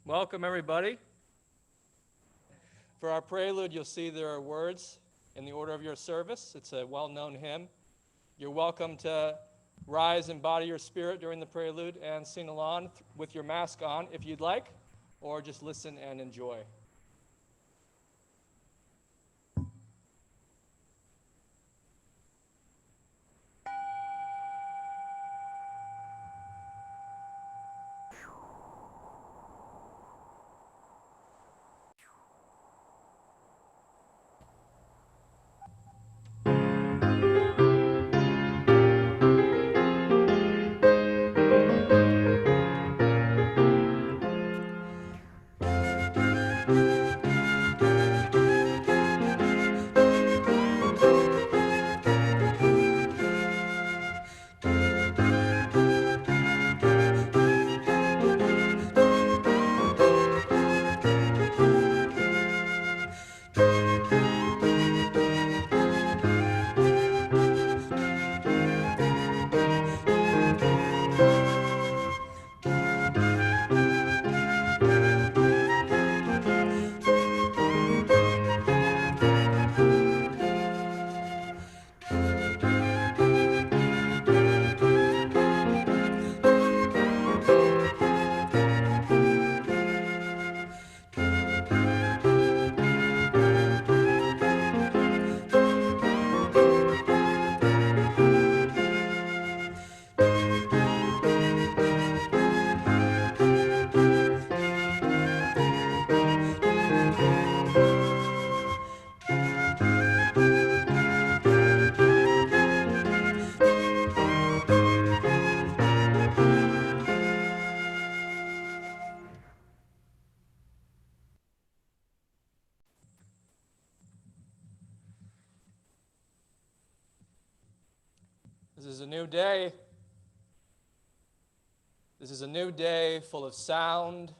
Welcome, everybody. For our prelude, you'll see there are words in the order of your service. It's a well-known hymn. You're welcome to rise and body your spirit during the prelude and sing along with your mask on if you'd like, or just listen and enjoy. This is a new day. This is a new day full of sound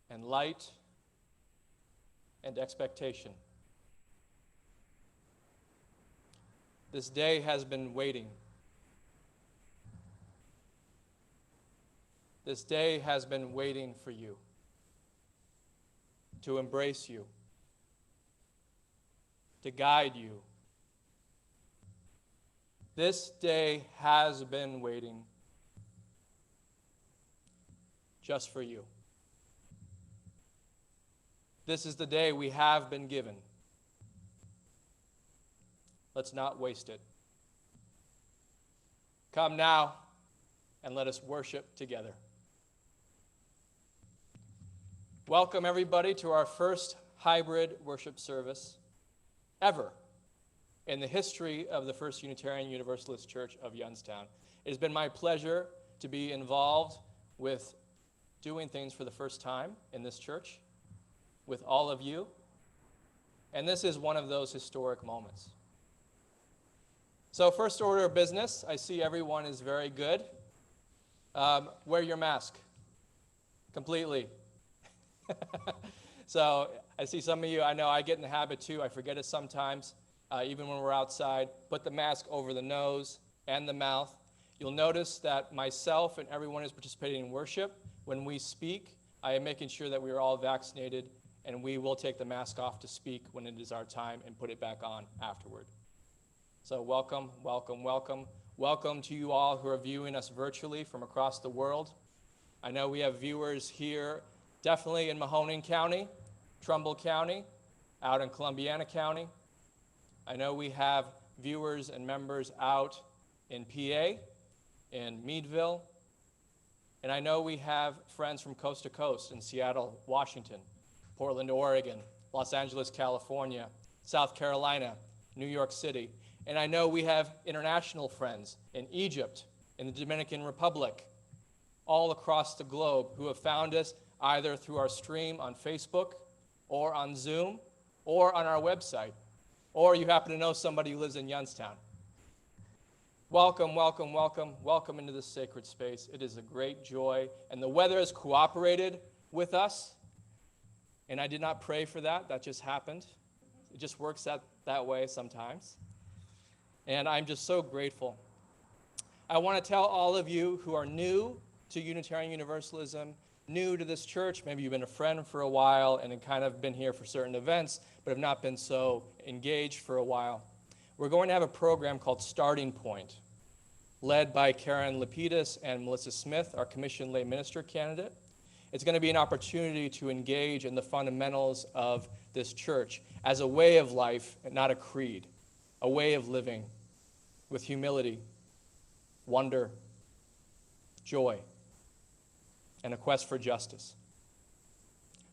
and light and expectation. This day has been waiting. This day has been waiting for you, to embrace you, to guide you. This day has been waiting just for you. This is the day we have been given. Let's not waste it. Come now and let us worship together. Welcome, everybody, to our first hybrid worship service ever in the history of the First Unitarian Universalist Church of Youngstown. It has been my pleasure to be involved with doing things for the first time in this church with all of you, and this is one of those historic moments. So first order of business, I see everyone is very good. Wear your mask completely. So I see some of you, I know I get in the habit too, I forget it sometimes. Even when we're outside, put the mask over the nose and the mouth. You'll notice that myself and everyone who's participating in worship, when we speak, I am making sure that we are all vaccinated, and we will take the mask off to speak when it is our time and put it back on afterward. So welcome, welcome, welcome. Welcome to you all who are viewing us virtually from across the world. I know we have viewers here, definitely in Mahoning County, Trumbull County, out in Columbiana County. I know we have viewers and members out in PA, in Meadville, and I know we have friends from coast to coast in Seattle, Washington, Portland, Oregon, Los Angeles, California, South Carolina, New York City, and I know we have international friends in Egypt, in the Dominican Republic, all across the globe who have found us either through our stream on Facebook or on Zoom or on our website. Or you happen to know somebody who lives in Youngstown. Welcome, welcome, welcome, welcome into this sacred space. It is a great joy, and the weather has cooperated with us, and I did not pray for that. That just happened. It just works that way sometimes, and I'm just so grateful. I want to tell all of you who are new to Unitarian Universalism new to this church, maybe you've been a friend for a while and have kind of been here for certain events, but have not been so engaged for a while, we're going to have a program called Starting Point, led by Karen Lapidus and Melissa Smith, our commissioned lay minister candidate. It's going to be an opportunity to engage in the fundamentals of this church as a way of life and not a creed, a way of living with humility, wonder, joy, and a quest for justice.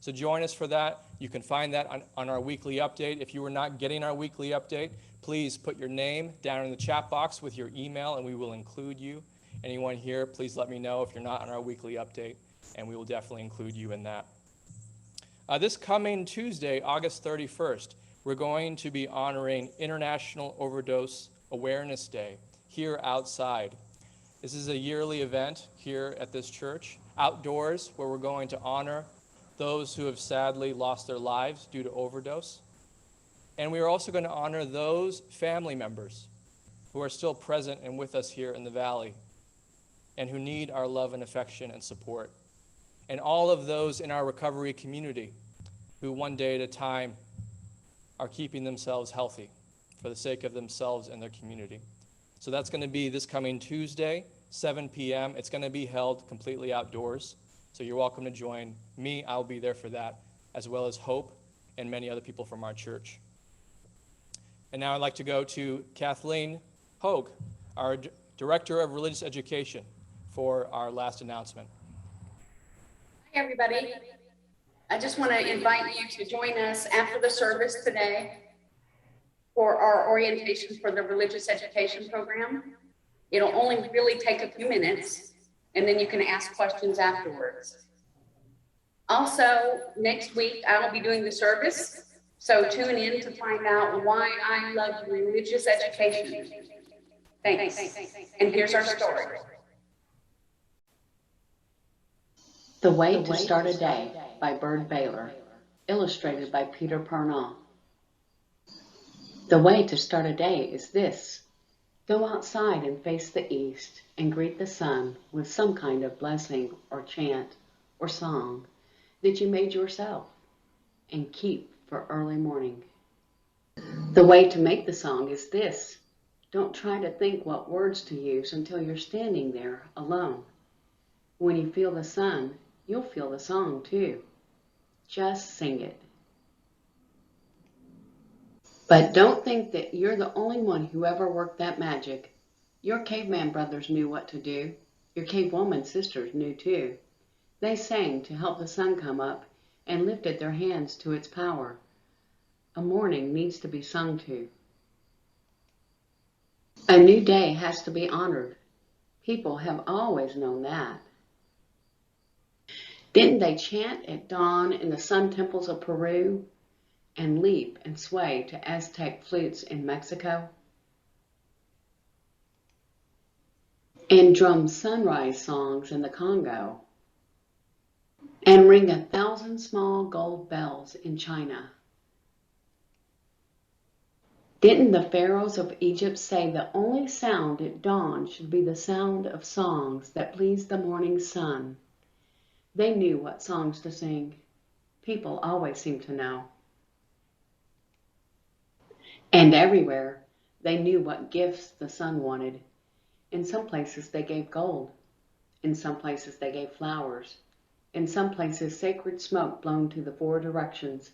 So join us for that. You can find that on our weekly update. If you are not getting our weekly update, please put your name down in the chat box with your email, and we will include you. Anyone here, please let me know if you're not on our weekly update, and we will definitely include you in that. This coming Tuesday, August 31st, we're going to be honoring International Overdose Awareness Day here outside. This is a yearly event here at this church, outdoors, where we're going to honor those who have sadly lost their lives due to overdose. And we are also going to honor those family members who are still present and with us here in the Valley and who need our love and affection and support. And all of those in our recovery community who one day at a time are keeping themselves healthy for the sake of themselves and their community. So that's going to be this coming Tuesday, 7 p.m. It's going to be held completely outdoors. So you're welcome to join me. I'll be there for that, as well as Hope and many other people from our church. And now I'd like to go to Kathleen Pogue, our Director of Religious Education, for our last announcement. Hi, everybody. I just want to invite you to join us after the service today for our orientation for the religious education program. It'll only really take a few minutes, and then you can ask questions afterwards. Also, next week, I will be doing the service, so tune in to find out why I love religious education. Thanks. And here's our story. The Way to Start a Day by Bird Baylor, illustrated by Peter Parnell. The way to start a day is this. Go outside and face the east and greet the sun with some kind of blessing or chant or song that you made yourself and keep for early morning. The way to make the song is this. Don't try to think what words to use until you're standing there alone. When you feel the sun, you'll feel the song too. Just sing it. But don't think that you're the only one who ever worked that magic. Your caveman brothers knew what to do. Your cavewoman sisters knew too. They sang to help the sun come up and lifted their hands to its power. A morning needs to be sung to. A new day has to be honored. People have always known that. Didn't they chant at dawn in the sun temples of Peru and leap and sway to Aztec flutes in Mexico? And drum sunrise songs in the Congo? And ring 1,000 small gold bells in China? Didn't the pharaohs of Egypt say the only sound at dawn should be the sound of songs that please the morning sun? They knew what songs to sing. People always seem to know. And everywhere, they knew what gifts the sun wanted. In some places, they gave gold. In some places, they gave flowers. In some places, sacred smoke blown to the 4 directions.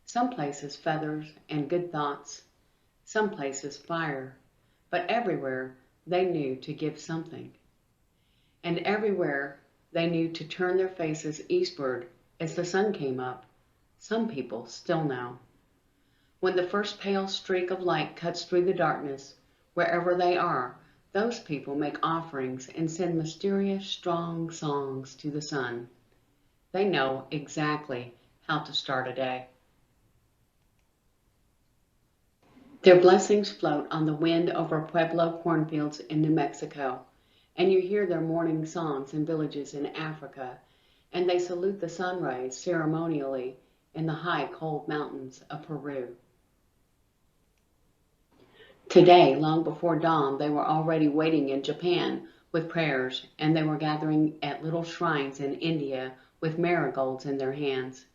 Some places, feathers and good thoughts. Some places, fire. But everywhere, they knew to give something. And everywhere, they knew to turn their faces eastward as the sun came up. Some people still know. When the first pale streak of light cuts through the darkness, wherever they are, those people make offerings and send mysterious, strong songs to the sun. They know exactly how to start a day. Their blessings float on the wind over Pueblo cornfields in New Mexico, and you hear their morning songs in villages in Africa, and they salute the sunrise ceremonially in the high, cold mountains of Peru. Today, long before dawn, they were already waiting in Japan with prayers, and they were gathering at little shrines in India with marigolds in their hands.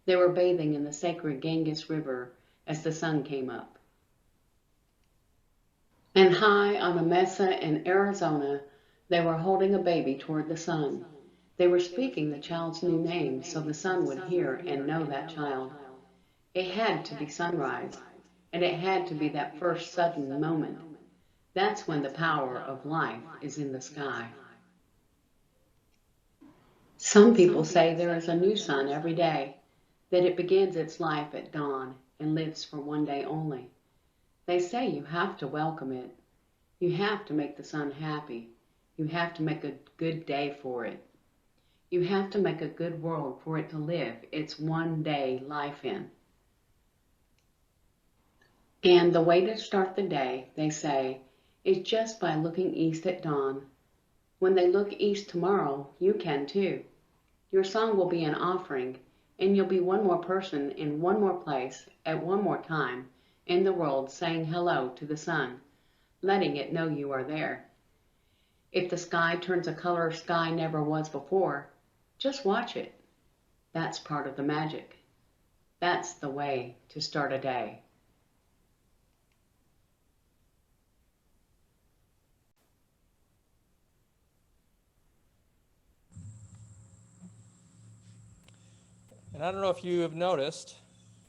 They were bathing in the sacred Ganges River as the sun came up. And high on a mesa in Arizona, they were holding a baby toward the sun. They were speaking the child's new name so the sun would hear and know that child. It had to be sunrise, and it had to be that first sudden moment. That's when the power of life is in the sky. Some people say there is a new sun every day, that it begins its life at dawn and lives for one day only. They say you have to welcome it. You have to make the sun happy. You have to make a good day for it. You have to make a good world for it to live its one day life in. And the way to start the day, they say, is just by looking east at dawn. When they look east tomorrow, you can too. Your song will be an offering, and you'll be one more person in one more place at one more time in the world saying hello to the sun, letting it know you are there. If the sky turns a color sky never was before, just watch it. That's part of the magic. That's the way to start a day. And I don't know if you have noticed,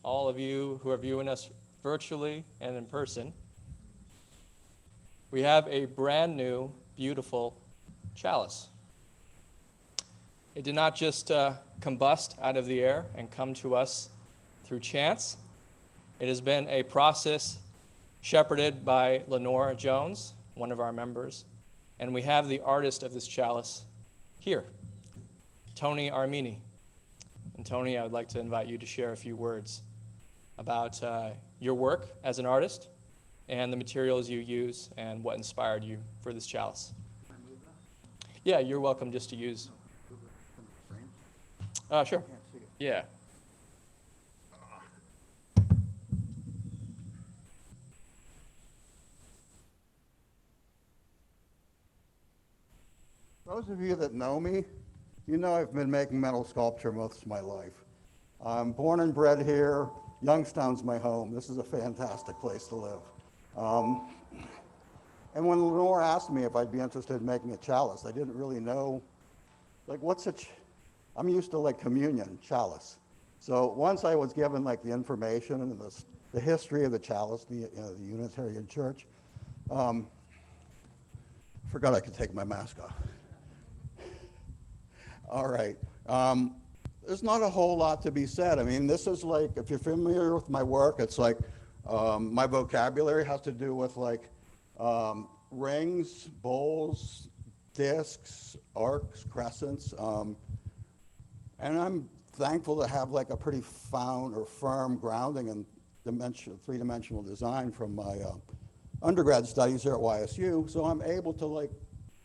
all of you who are viewing us virtually and in person, we have a brand new, beautiful chalice. It did not just combust out of the air and come to us through chance. It has been a process shepherded by Lenore Jones, one of our members, and we have the artist of this chalice here, Tony Armini. And Tony, I would like to invite you to share a few words about your work as an artist and the materials you use and what inspired you for this chalice. Yeah, you're welcome just to use. Sure. Yeah. Those of you that know me, you know I've been making metal sculpture most of my life. I'm born and bred here. Youngstown's my home. This is a fantastic place to live. And when Lenore asked me if I'd be interested in making a chalice, I didn't really know, like, I'm used to like communion, chalice. So once I was given like the information and the history of the chalice, the Unitarian Church, forgot I could take my mask off. All right. There's not a whole lot to be said. I mean, this is like, if you're familiar with my work, it's like my vocabulary has to do with like rings, bowls, discs, arcs, crescents. And I'm thankful to have like a pretty firm grounding in three-dimensional design from my undergrad studies here at YSU. So I'm able to like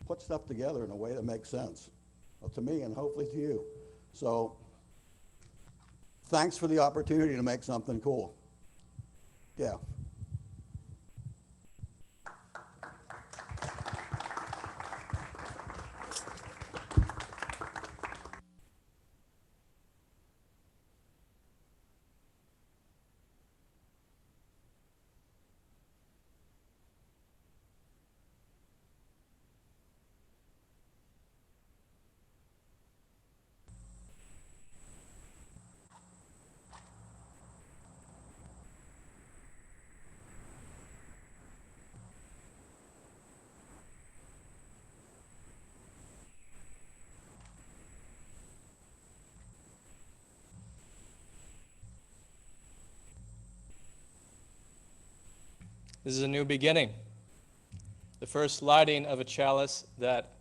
put stuff together in a way that makes sense. Well, to me and hopefully to you. So thanks for the opportunity to make something cool. Yeah. This is a new beginning. The first lighting of a chalice that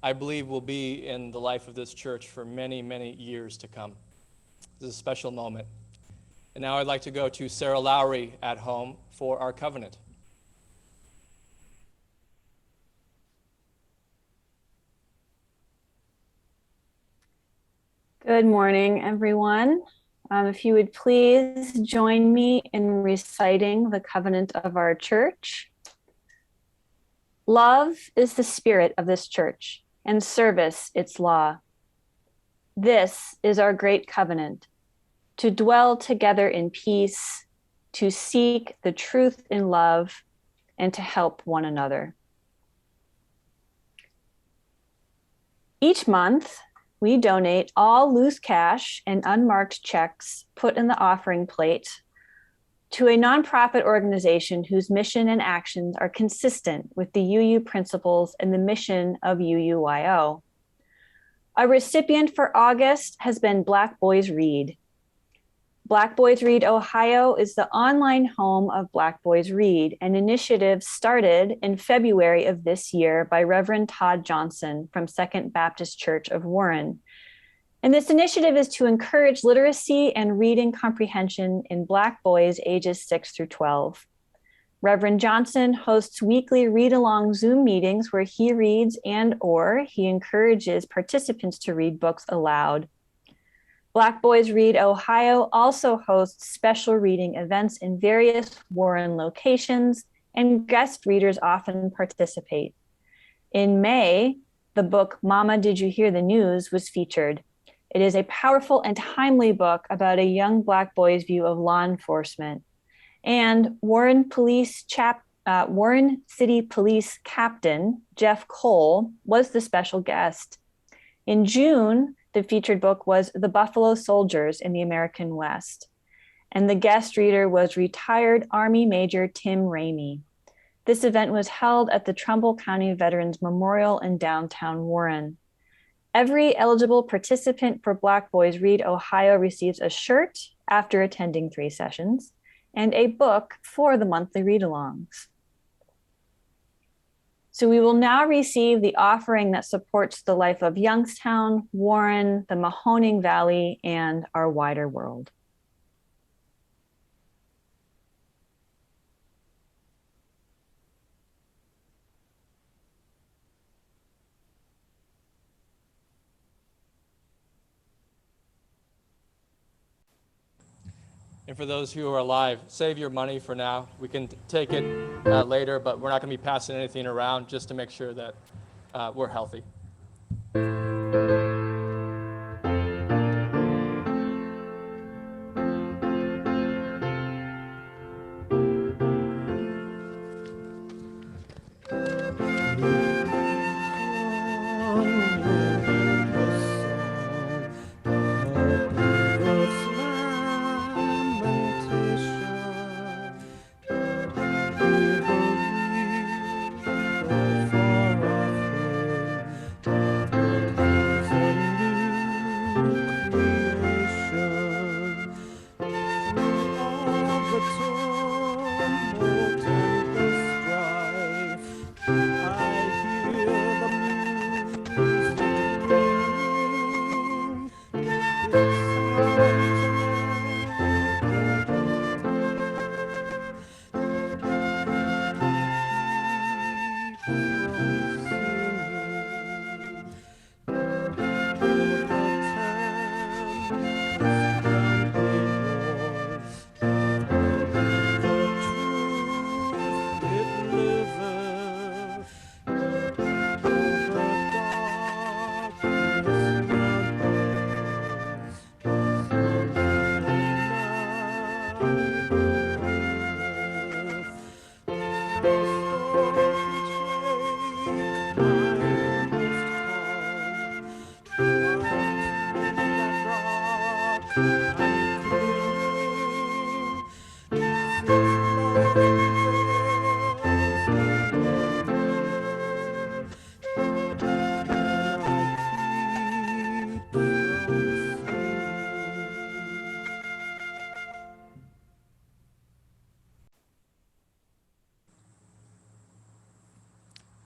I believe will be in the life of this church for many, many years to come. This is a special moment. And now I'd like to go to Sarah Lowry at home for our covenant. Good morning, everyone. If you would please join me in reciting the covenant of our church. Love is the spirit of this church, and service its law. This is our great covenant, to dwell together in peace, to seek the truth in love, and to help one another. Each month, we donate all loose cash and unmarked checks put in the offering plate to a nonprofit organization whose mission and actions are consistent with the UU principles and the mission of UUYO. Our recipient for August has been Black Boys Read. Black Boys Read Ohio is the online home of Black Boys Read, an initiative started in February of this year by Reverend Todd Johnson from Second Baptist Church of Warren. And this initiative is to encourage literacy and reading comprehension in Black boys ages 6 through 12. Reverend Johnson hosts weekly read-along Zoom meetings where he reads and/or he encourages participants to read books aloud. Black Boys Read Ohio also hosts special reading events in various Warren locations, and guest readers often participate. In May, the book Mama, Did You Hear the News was featured. It is a powerful and timely book about a young Black boy's view of law enforcement. And Warren City Police Captain Jeff Cole was the special guest. In June, the featured book was The Buffalo Soldiers in the American West, and the guest reader was retired Army Major Tim Ramey. This event was held at the Trumbull County Veterans Memorial in downtown Warren. Every eligible participant for Black Boys Read Ohio receives a shirt after attending 3 sessions and a book for the monthly read-alongs. So we will now receive the offering that supports the life of Youngstown, Warren, the Mahoning Valley, and our wider world. And for those who are alive, save your money for now. We can take it later, but we're not going to be passing anything around just to make sure that we're healthy.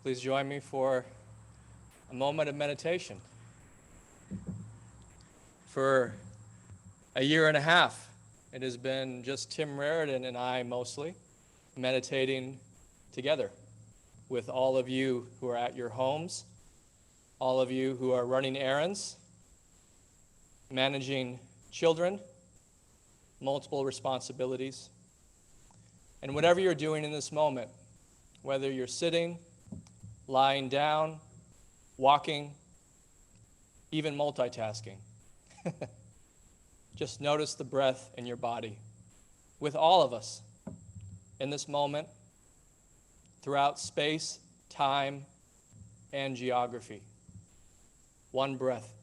Please join me for a moment of meditation. For a year and a half, it has been just Tim Raridan and I mostly meditating together with all of you who are at your homes, all of you who are running errands, managing children, multiple responsibilities. And whatever you're doing in this moment, whether you're sitting, lying down, walking, even multitasking, Just notice the breath in your body. With all of us in this moment, throughout space, time, and geography. One breath.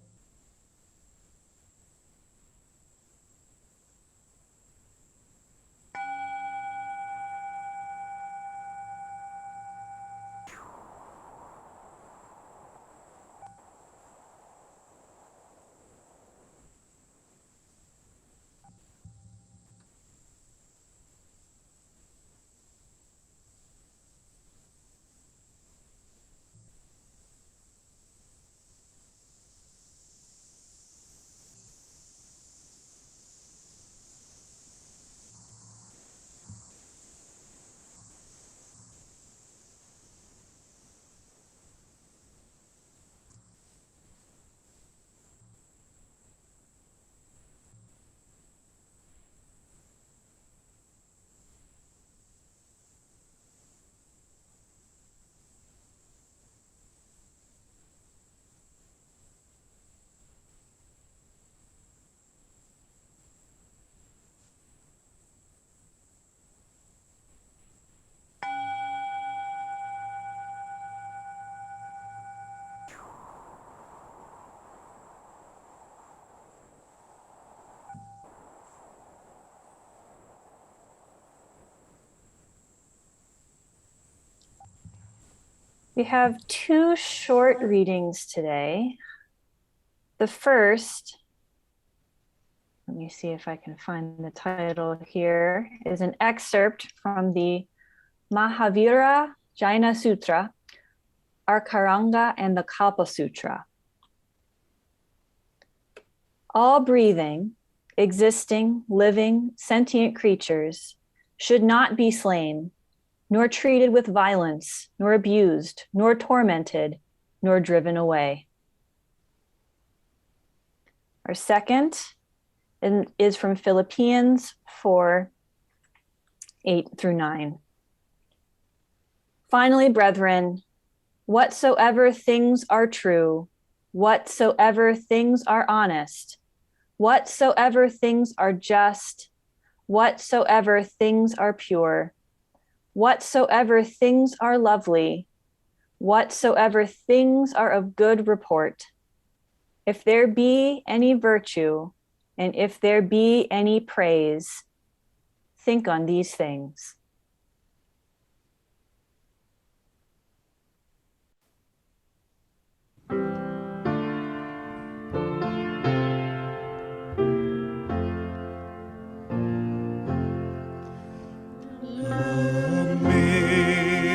We have two short readings today. The first, let me see if I can find the title here, is an excerpt from the Mahavira Jaina Sutra, Arkaranga, and the Kalpa Sutra. All breathing, existing, living, sentient creatures should not be slain, nor treated with violence, nor abused, nor tormented, nor driven away. Our second is from Philippians 4:8-9. Finally, brethren, whatsoever things are true, whatsoever things are honest, whatsoever things are just, whatsoever things are pure, whatsoever things are lovely, whatsoever things are of good report, if there be any virtue, and if there be any praise, think on these things.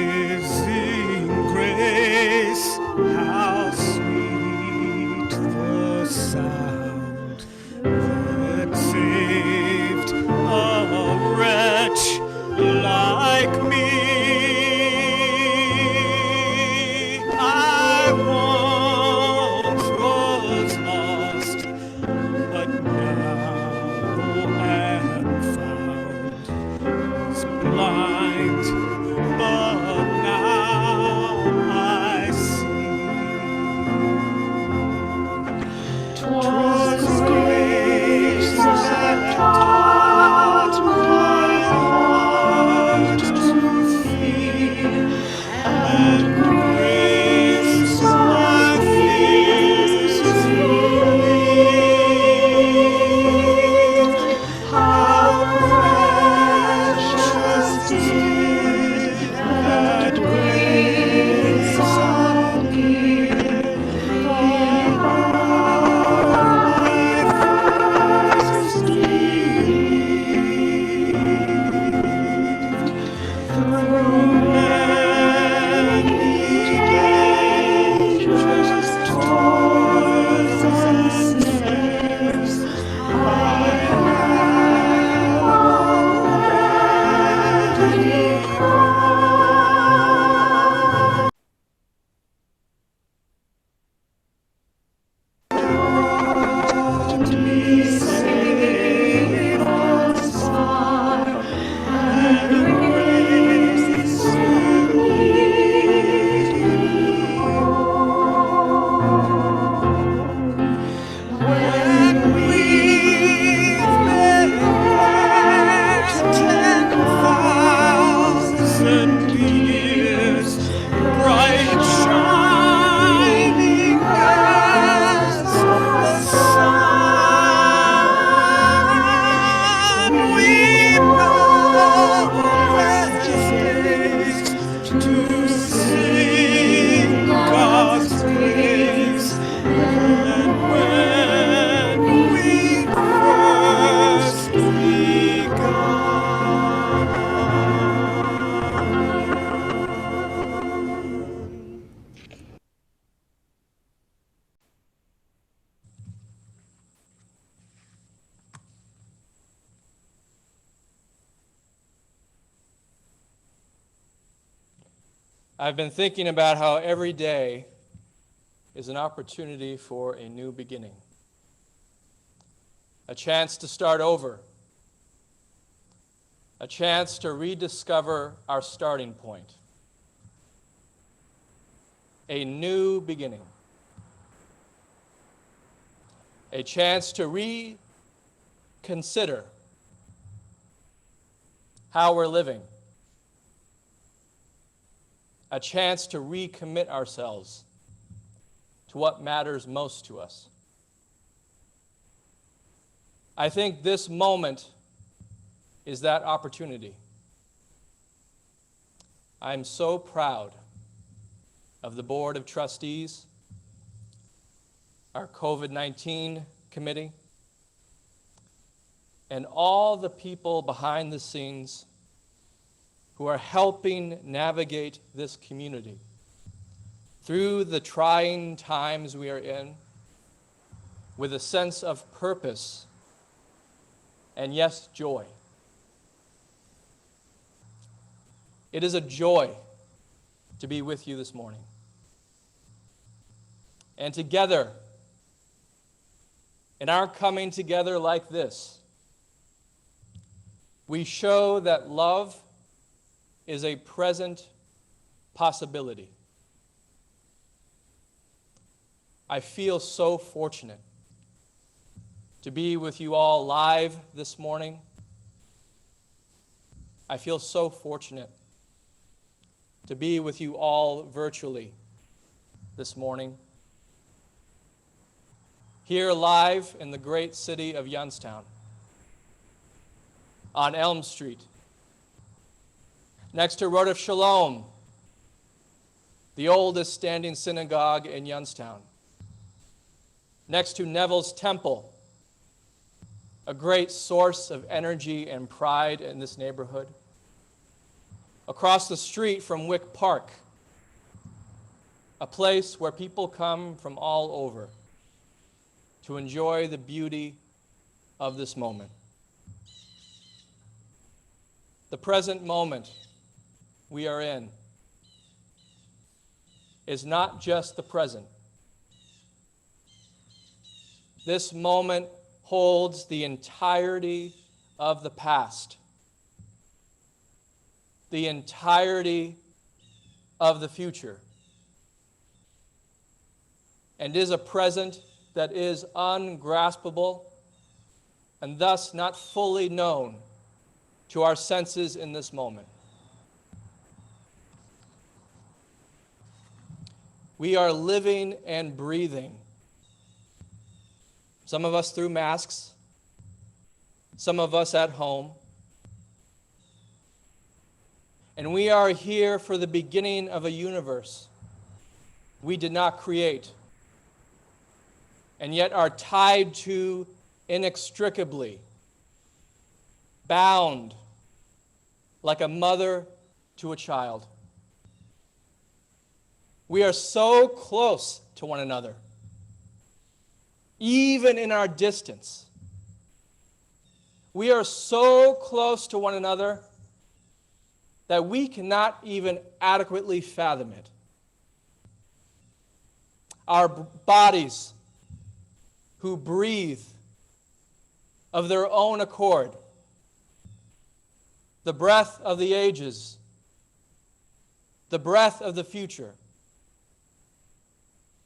Amazing grace, how sweet the sound that saved a wretch like me. I once was lost, but now am found. Was blind, but now I see. 'Twas grace that taught my heart to feel, and grace my fears relieved. How precious did I've been thinking about how every day is an opportunity for a new beginning, a chance to start over, a chance to rediscover our starting point, a new beginning, a chance to reconsider how we're living, a chance to recommit ourselves to what matters most to us. I think this moment is that opportunity. I'm so proud of the Board of Trustees, our COVID-19 committee, and all the people behind the scenes who are helping navigate this community through the trying times we are in with a sense of purpose and, yes, joy. It is a joy to be with you this morning. And together, in our coming together like this, we show that love is a present possibility. I feel so fortunate to be with you all live this morning. I feel so fortunate to be with you all virtually this morning. Here live in the great city of Youngstown, on Elm Street, next to Road of Shalom, the oldest standing synagogue in Youngstown, next to Neville's Temple, a great source of energy and pride in this neighborhood, across the street from Wick Park, a place where people come from all over to enjoy the beauty of this moment. The present moment we are in is not just the present. This moment holds the entirety of the past, the entirety of the future, and is a present that is ungraspable and thus not fully known to our senses in this moment. We are living and breathing, some of us through masks, some of us at home, and we are here for the beginning of a universe we did not create, and yet are tied to inextricably, bound like a mother to a child. We are so close to one another, even in our distance. We are so close to one another that we cannot even adequately fathom it. Our bodies, who breathe of their own accord, the breath of the ages, the breath of the future,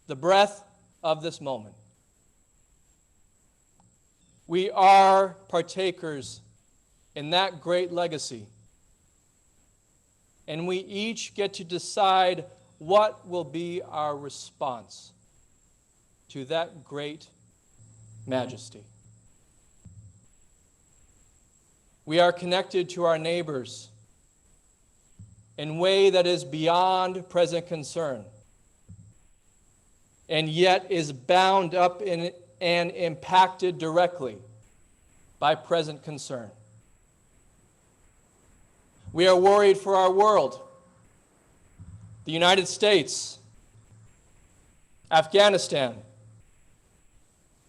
the breath of this moment. We are partakers in that great legacy, and we each get to decide what will be our response to that great majesty. We are connected to our neighbors in a way that is beyond present concern, and yet is bound up in and impacted directly by present concern. We are worried for our world, the United States, Afghanistan,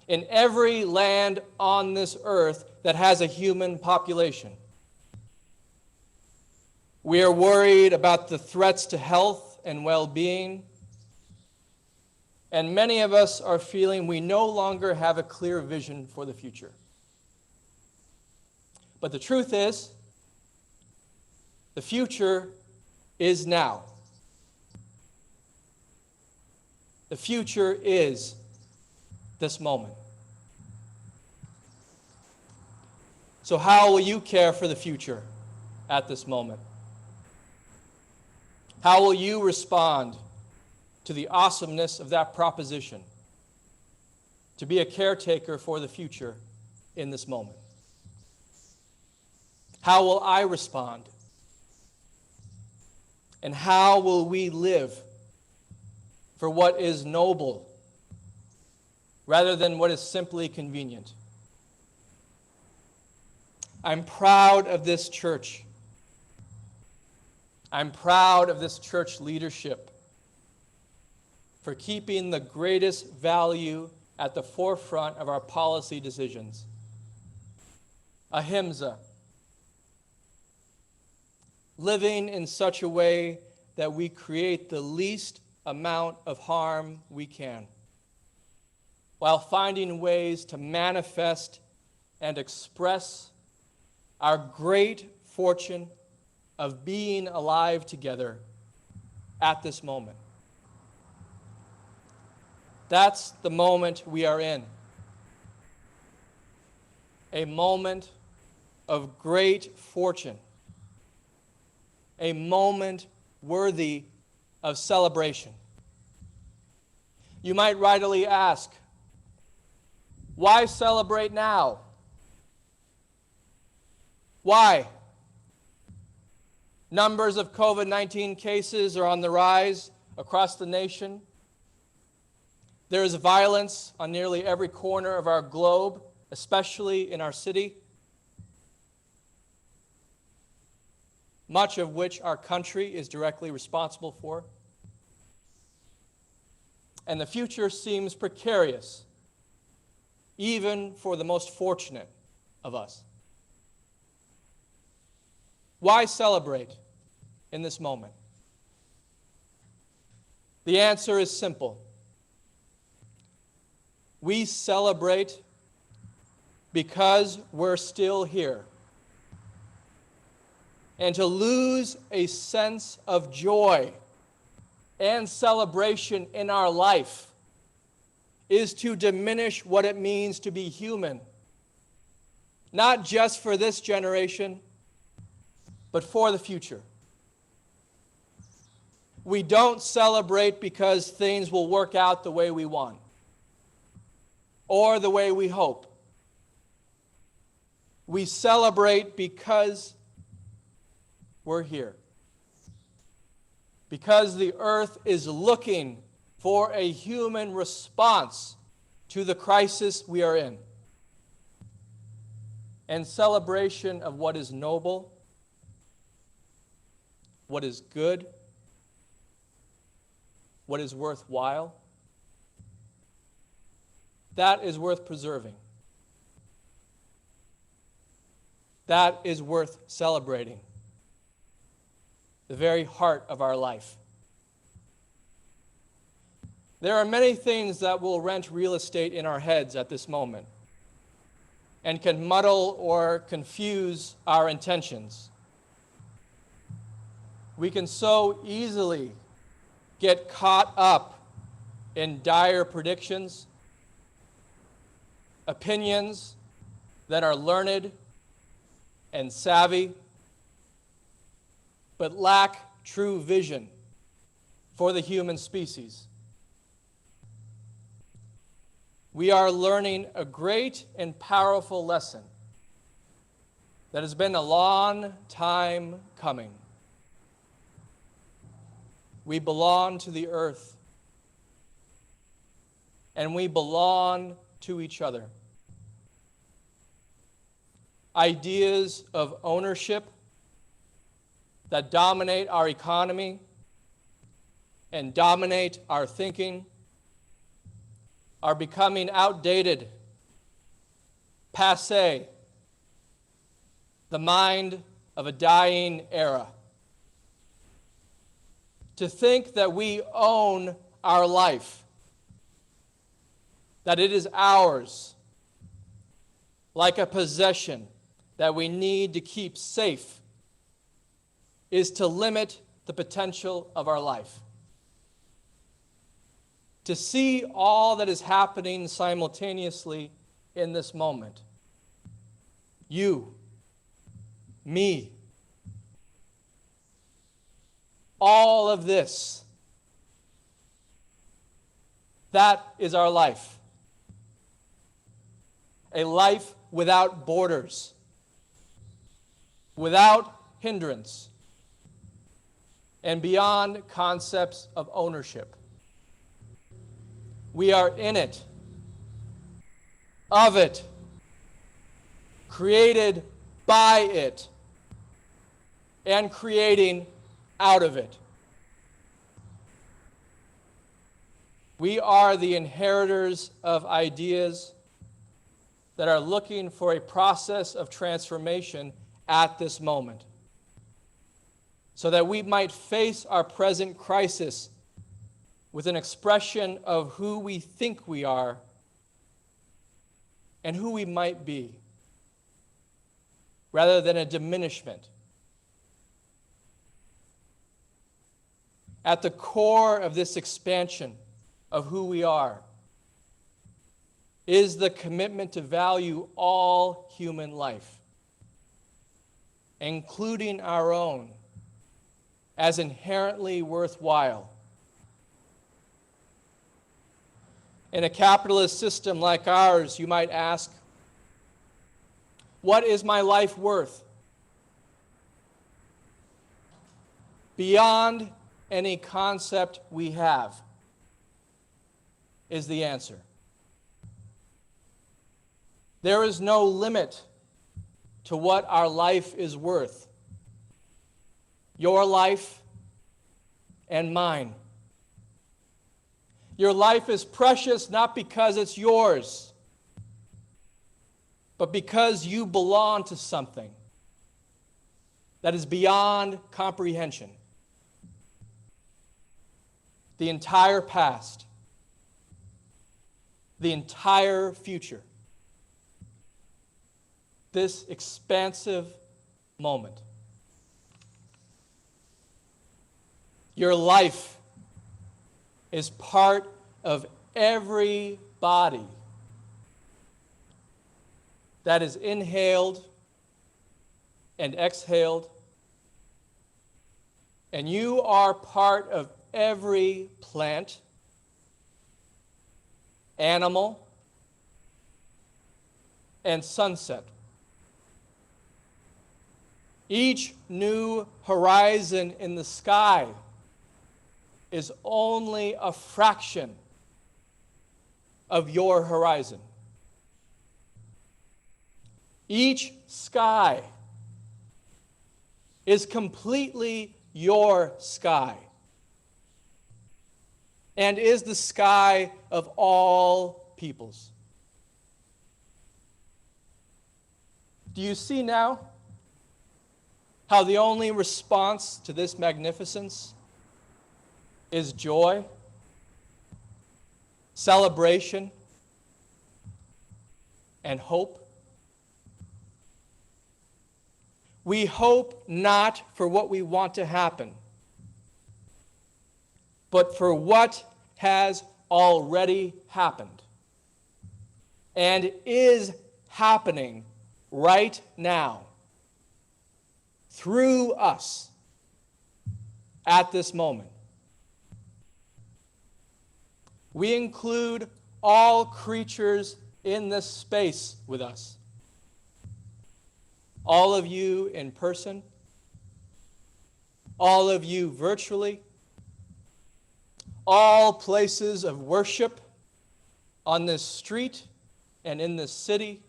in every land on this earth that has a human population. We are worried about the threats to health and well-being. And many of us are feeling we no longer have a clear vision for the future. But the truth is, the future is now. The future is this moment. So how will you care for the future at this moment? How will you respond to the awesomeness of that proposition to be a caretaker for the future in this moment? How will I respond? And how will we live for what is noble rather than what is simply convenient? I'm proud of this church. I'm proud of this church leadership for keeping the greatest value at the forefront of our policy decisions. Ahimsa. Living in such a way that we create the least amount of harm we can, while finding ways to manifest and express our great fortune of being alive together at this moment. That's the moment we are in. A moment of great fortune. A moment worthy of celebration. You might rightly ask, why celebrate now? Why? Numbers of COVID-19 cases are on the rise across the nation. There is violence on nearly every corner of our globe, especially in our city, much of which our country is directly responsible for. And the future seems precarious, even for the most fortunate of us. Why celebrate in this moment? The answer is simple. We celebrate because we're still here. And to lose a sense of joy and celebration in our life is to diminish what it means to be human, not just for this generation, but for the future. We don't celebrate because things will work out the way we want or the way we hope. We celebrate because we're here. Because the earth is looking for a human response to the crisis we are in. And celebration of what is noble, what is good, what is worthwhile, that is worth preserving. That is worth celebrating. The very heart of our life. There are many things that will rent real estate in our heads at this moment and can muddle or confuse our intentions. We can so easily get caught up in dire predictions, opinions that are learned and savvy, but lack true vision for the human species. We are learning a great and powerful lesson that has been a long time coming. We belong to the earth, and we belong to each other. Ideas of ownership that dominate our economy and dominate our thinking are becoming outdated, passé, the mind of a dying era. to think that we own our life, that it is ours, like a possession that we need to keep safe, is to limit the potential of our life. To see all that is happening simultaneously in this moment. You, me, all of this, that is our life. A life without borders, without hindrance, and beyond concepts of ownership. We are in it, of it, created by it, and creating out of it. We are the inheritors of ideas that are looking for a process of transformation at this moment, so that we might face our present crisis with an expression of who we think we are and who we might be, rather than a diminishment. At the core of this expansion of who we are is the commitment to value all human life, including our own, as inherently worthwhile. In a capitalist system like ours, you might ask, what is my life worth? Beyond any concept we have is the answer. There is no limit to what our life is worth. Your life and mine. Your life is precious not because it's yours, but because you belong to something that is beyond comprehension. The entire past, the entire future, this expansive moment. Your life is part of every body that is inhaled and exhaled, and you are part of every plant, animal, and sunset. Each new horizon in the sky is only a fraction of your horizon. Each sky is completely your sky and is the sky of all peoples. Do you see now how the only response to this magnificence is joy, celebration, and hope? We hope not for what we want to happen, but for what has already happened and is happening right now through us at this moment. We include all creatures in this space with us. All of you in person, all of you virtually, all places of worship on this street and in this city,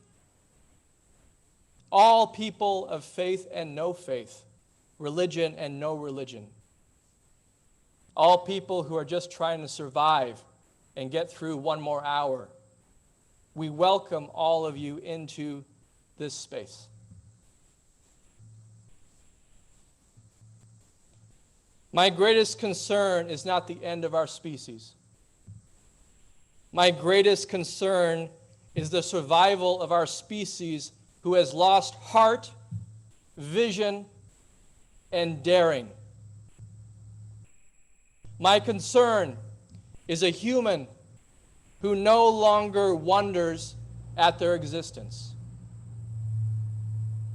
all people of faith and no faith, religion and no religion, all people who are just trying to survive and get through one more hour. We welcome all of you into this space. My greatest concern is not the end of our species. My greatest concern is the survival of our species who has lost heart, vision, and daring. My concern is a human who no longer wonders at their existence,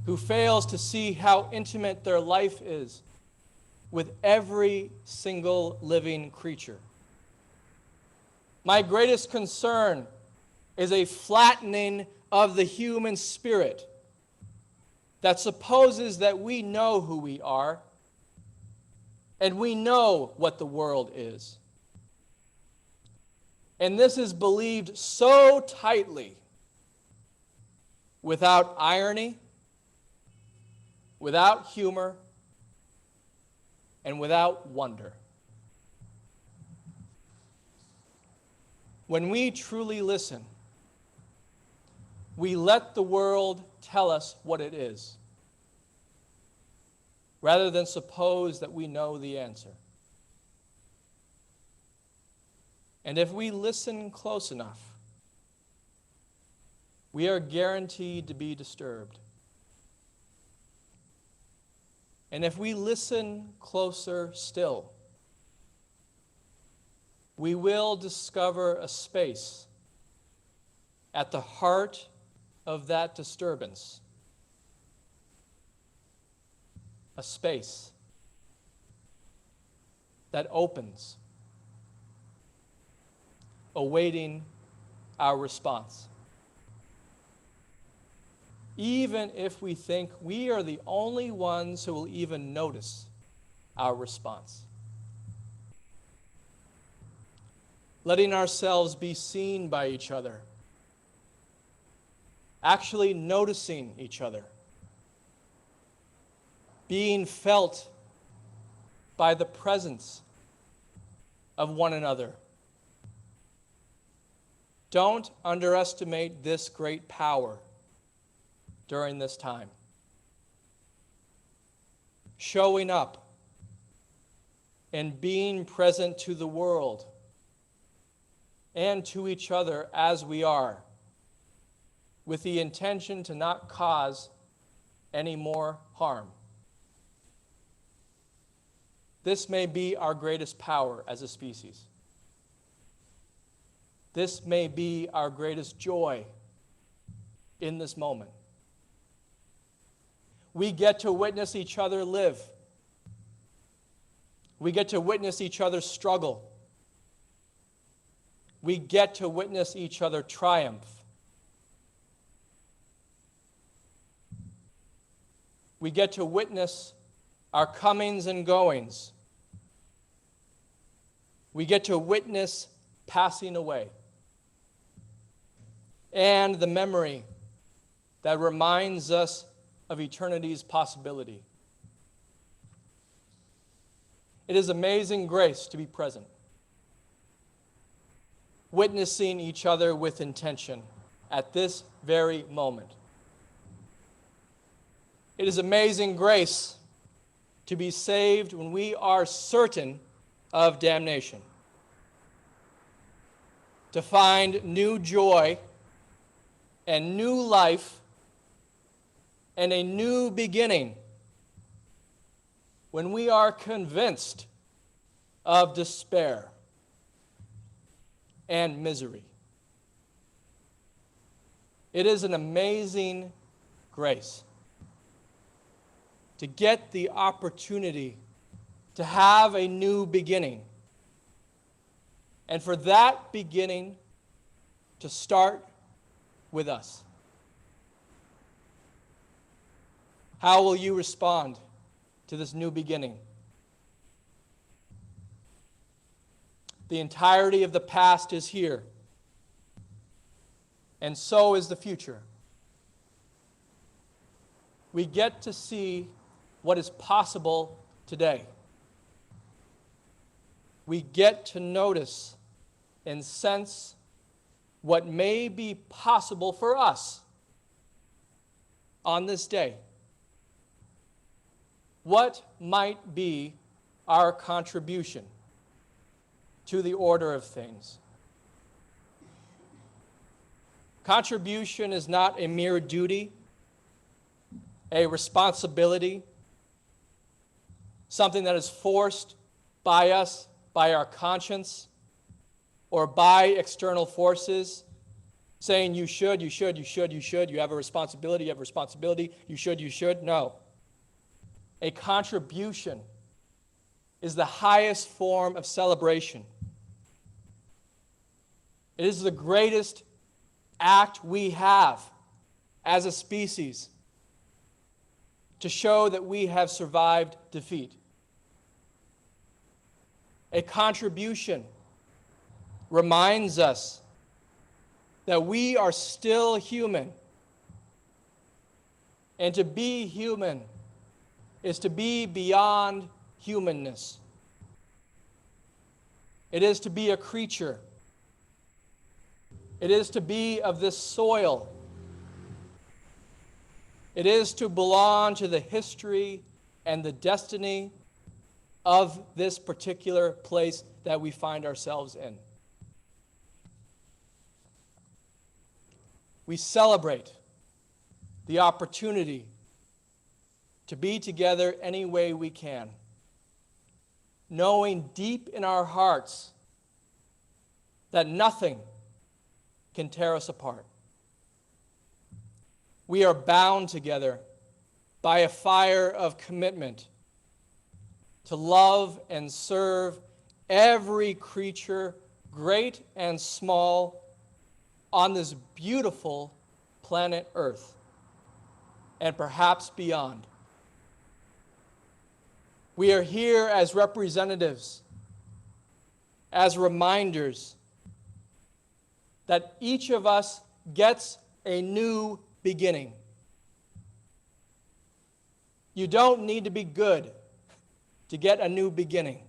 who fails to see how intimate their life is with every single living creature. My greatest concern is a flattening of the human spirit that supposes that we know who we are and we know what the world is. And this is believed so tightly, without irony, without humor, and without wonder. When we truly listen, we let the world tell us what it is, rather than suppose that we know the answer. And if we listen close enough, we are guaranteed to be disturbed. And if we listen closer still, we will discover a space at the heart of that disturbance. A space that opens, awaiting our response. Even if we think we are the only ones who will even notice our response. Letting ourselves be seen by each other. Actually noticing each other. Being felt by the presence of one another. Don't underestimate this great power during this time. Showing up and being present to the world and to each other as we are, with the intention to not cause any more harm. This may be our greatest power as a species. This may be our greatest joy in this moment. We get to witness each other live. We get to witness each other struggle. We get to witness each other triumph. We get to witness our comings and goings. We get to witness passing away. And the memory that reminds us of eternity's possibility. It is amazing grace to be present, witnessing each other with intention at this very moment. It is amazing grace to be saved when we are certain of damnation, to find new joy and new life and a new beginning when we are convinced of despair and misery. It is an amazing grace to get the opportunity to have a new beginning, and for that beginning to start with us. How will you respond to this new beginning? The entirety of the past is here, and so is the future. We get to see what is possible today. We get to notice and sense what may be possible for us on this day. What might be our contribution to the order of things. Contribution is not a mere duty, a responsibility, something that is forced by us, by our conscience, or by external forces, saying you should, you should, you should, you should, you have a responsibility, you have a responsibility, you should, you should. No. A contribution is the highest form of celebration. It is the greatest act we have as a species to show that we have survived defeat. A contribution reminds us that we are still human. And to be human is to be beyond humanness. It is to be a creature. It is to be of this soil. It is to belong to the history and the destiny of this particular place that we find ourselves in. We celebrate the opportunity to be together any way we can, knowing deep in our hearts that nothing can tear us apart. We are bound together by a fire of commitment to love and serve every creature, great and small, on this beautiful planet Earth, and perhaps beyond. We are here as representatives, as reminders that each of us gets a new beginning. You don't need to be good to get a new beginning.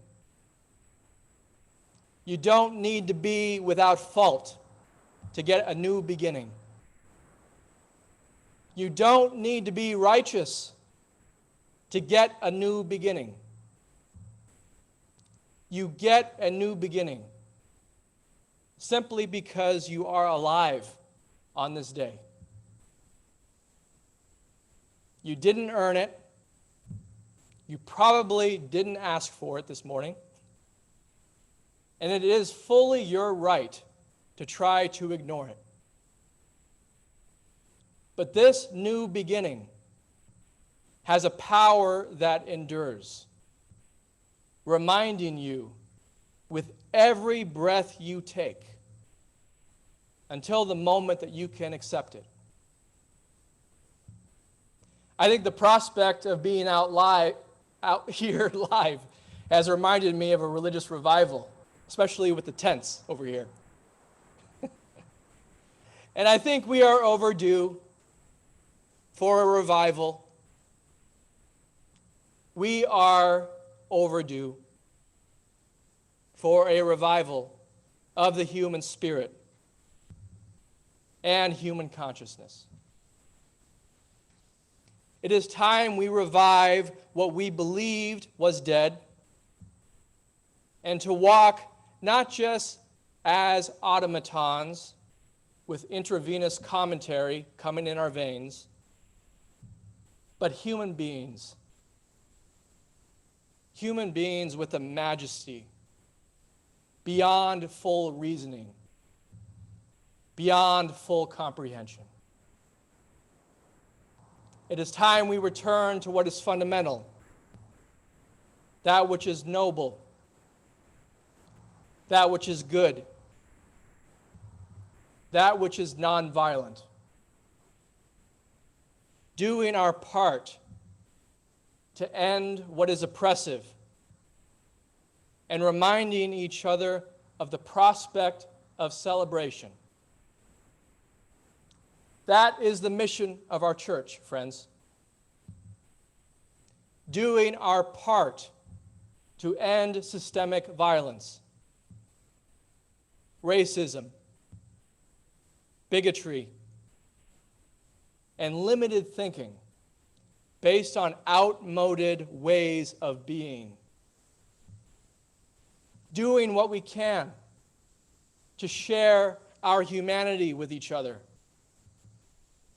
You don't need to be without fault to get a new beginning. You don't need to be righteous to get a new beginning. You get a new beginning simply because you are alive on this day. You didn't earn it. You probably didn't ask for it this morning. And it is fully your right to try to ignore it. But this new beginning has a power that endures, reminding you with every breath you take until the moment that you can accept it. I think the prospect of being out here live has reminded me of a religious revival, especially with the tents over here. And I think we are overdue for a revival. We are overdue for a revival of the human spirit and human consciousness. It is time we revive what we believed was dead and to walk not just as automatons with intravenous commentary coming in our veins, but human beings with a majesty beyond full reasoning, beyond full comprehension. It is time we return to what is fundamental, that which is noble, that which is good, that which is nonviolent, doing our part to end what is oppressive and reminding each other of the prospect of celebration. That is the mission of our church, friends. Doing our part to end systemic violence, racism, bigotry, and limited thinking based on outmoded ways of being doing what we can to share our humanity with each other,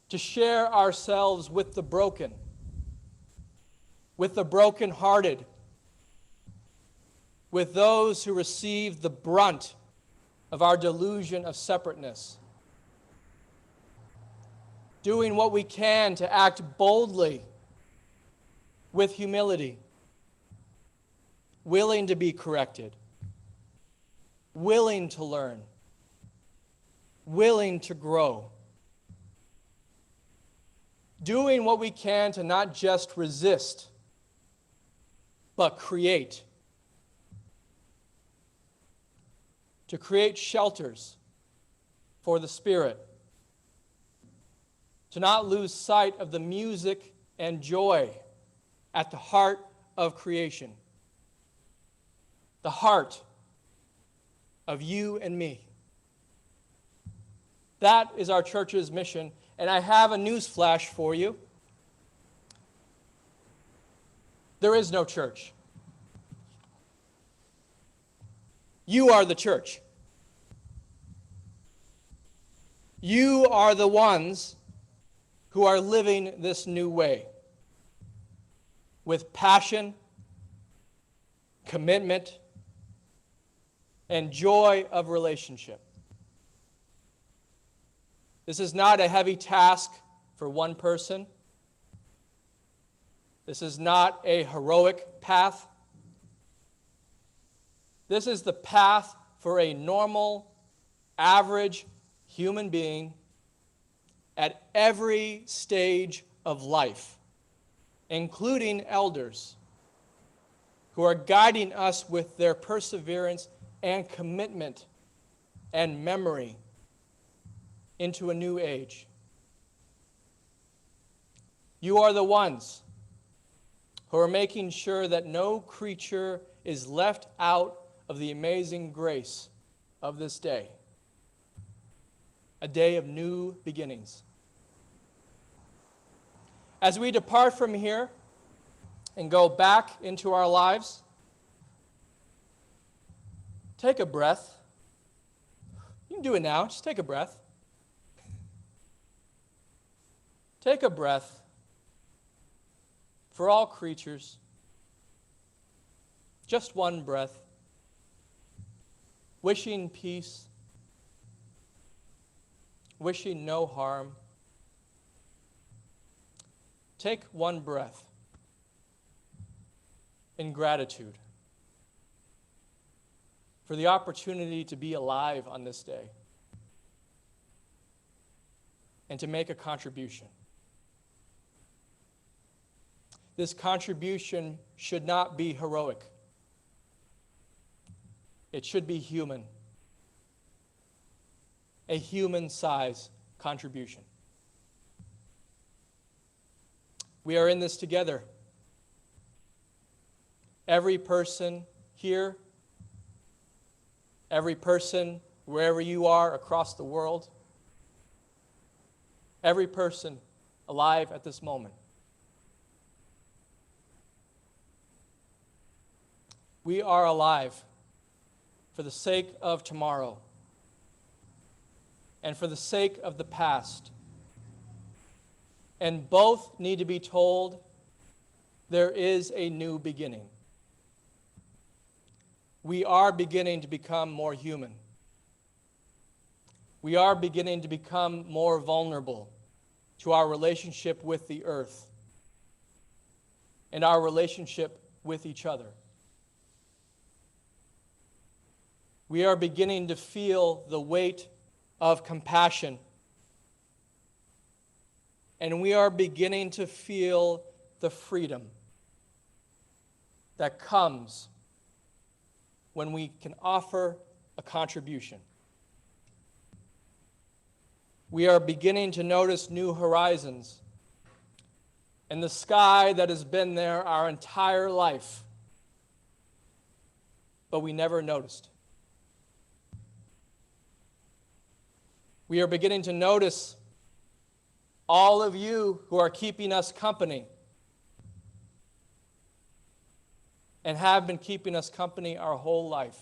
to share ourselves with the brokenhearted, with those who receive the brunt of our delusion of separateness, doing what we can to act boldly with humility, willing to be corrected, willing to learn, willing to grow, doing what we can to not just resist, but create, to create shelters for the Spirit, to not lose sight of the music and joy at the heart of creation, the heart of you and me. That is our church's mission, and I have a news flash for you. There is no church. You are the church. You are the ones who are living this new way with passion, commitment, and joy of relationship. This is not a heavy task for one person. This is not a heroic path. This is the path for a normal, average human being at every stage of life, including elders who are guiding us with their perseverance and commitment and memory into a new age. You are the ones who are making sure that no creature is left out of the amazing grace of this day, a day of new beginnings. As we depart from here and go back into our lives, take a breath. You can do it now. Just take a breath. Take a breath for all creatures. Just one breath. Wishing peace. Wishing no harm. Take one breath in gratitude for the opportunity to be alive on this day and to make a contribution. This contribution should not be heroic. It should be human, a human-size contribution. We are in this together. Every person here, every person wherever you are across the world, every person alive at this moment. We are alive for the sake of tomorrow and for the sake of the past. And both need to be told there is a new beginning. We are beginning to become more human. We are beginning to become more vulnerable to our relationship with the earth and our relationship with each other. We are beginning to feel the weight of compassion. And we are beginning to feel the freedom that comes when we can offer a contribution. We are beginning to notice new horizons and the sky that has been there our entire life, but we never noticed. We are beginning to notice all of you who are keeping us company and have been keeping us company our whole life.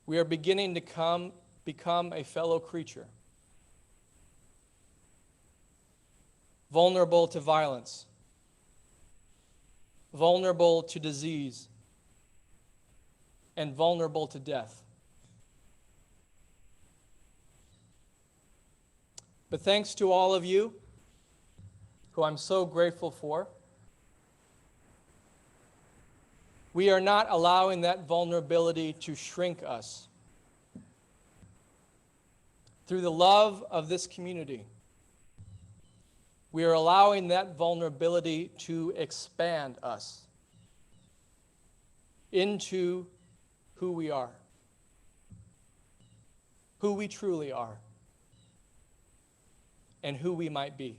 we are beginning to become a fellow creature, vulnerable to violence, vulnerable to disease, and vulnerable to death. But thanks to all of you, who I'm so grateful for, we are not allowing that vulnerability to shrink us. Through the love of this community, we are allowing that vulnerability to expand us into who we are, who we truly are, and who we might be.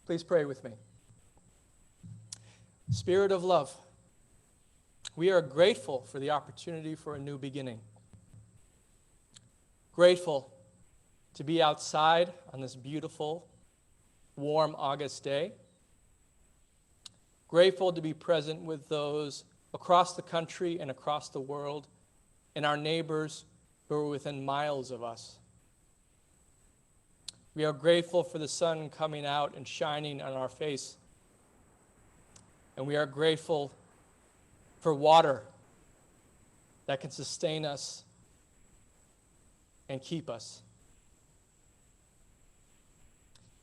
Please pray with me. Spirit of love, we are grateful for the opportunity for a new beginning. Grateful to be outside on this beautiful, warm August day. Grateful to be present with those across the country and across the world, and our neighbors who are within miles of us. We are grateful for the sun coming out and shining on our face. And we are grateful for water that can sustain us and keep us.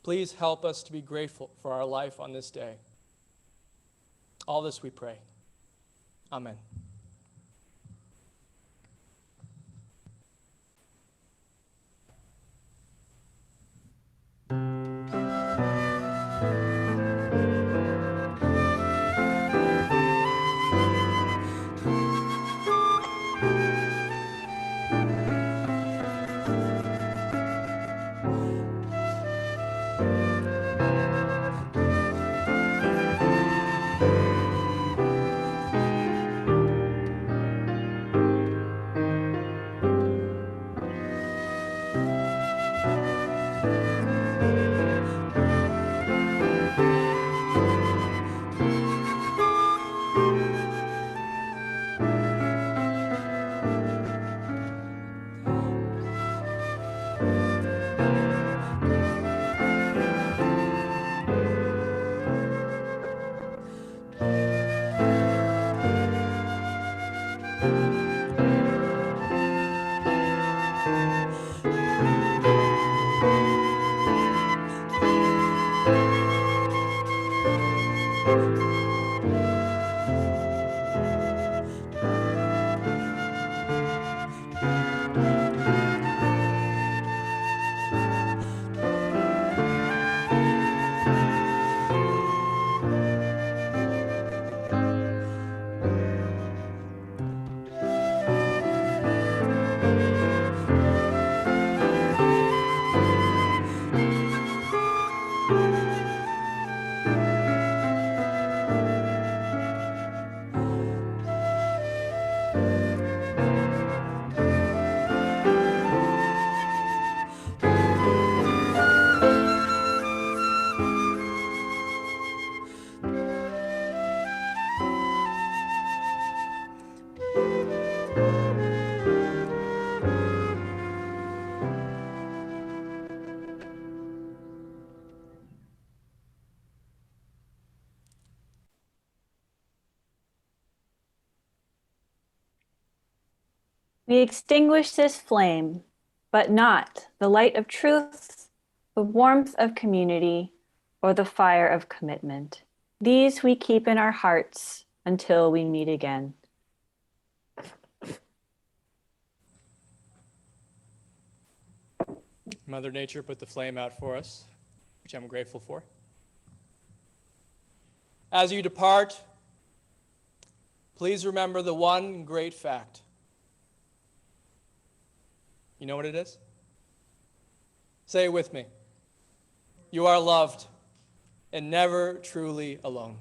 Please help us to be grateful for our life on this day. All this we pray. Amen. We extinguish this flame, but not the light of truth, the warmth of community, or the fire of commitment. These we keep in our hearts until we meet again. Mother Nature put the flame out for us, which I'm grateful for. As you depart, please remember the one great fact. You know what it is? Say it with me. You are loved and never truly alone.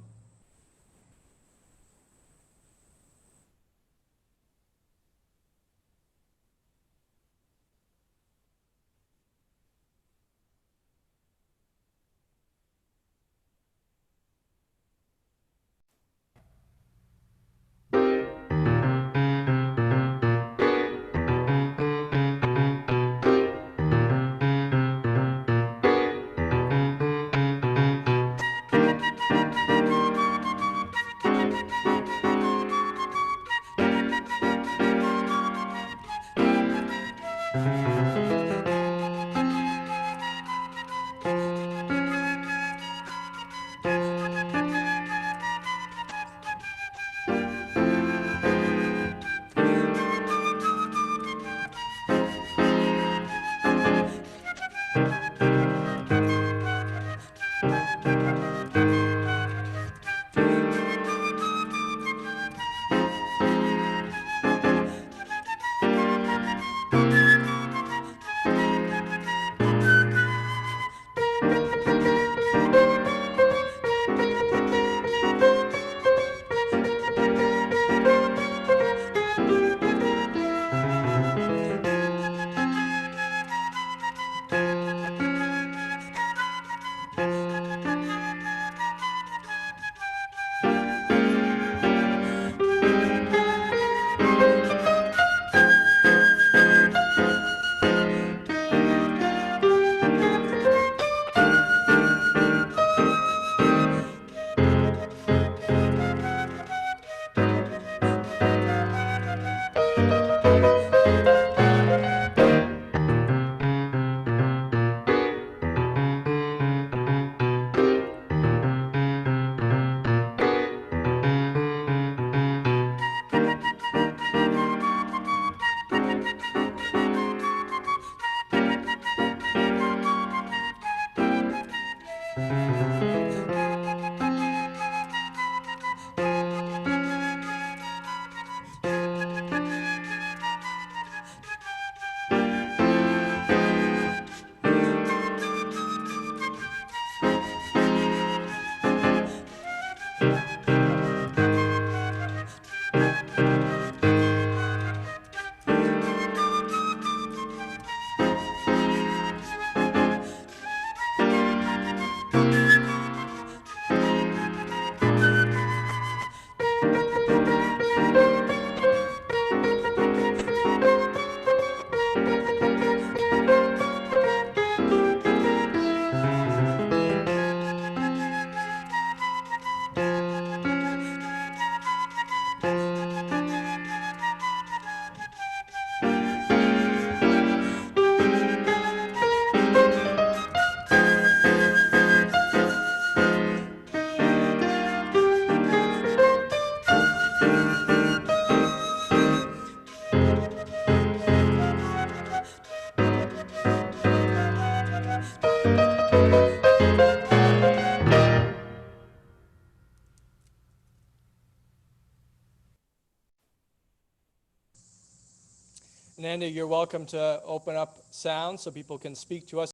And Andy, you're welcome to open up sound so people can speak to us.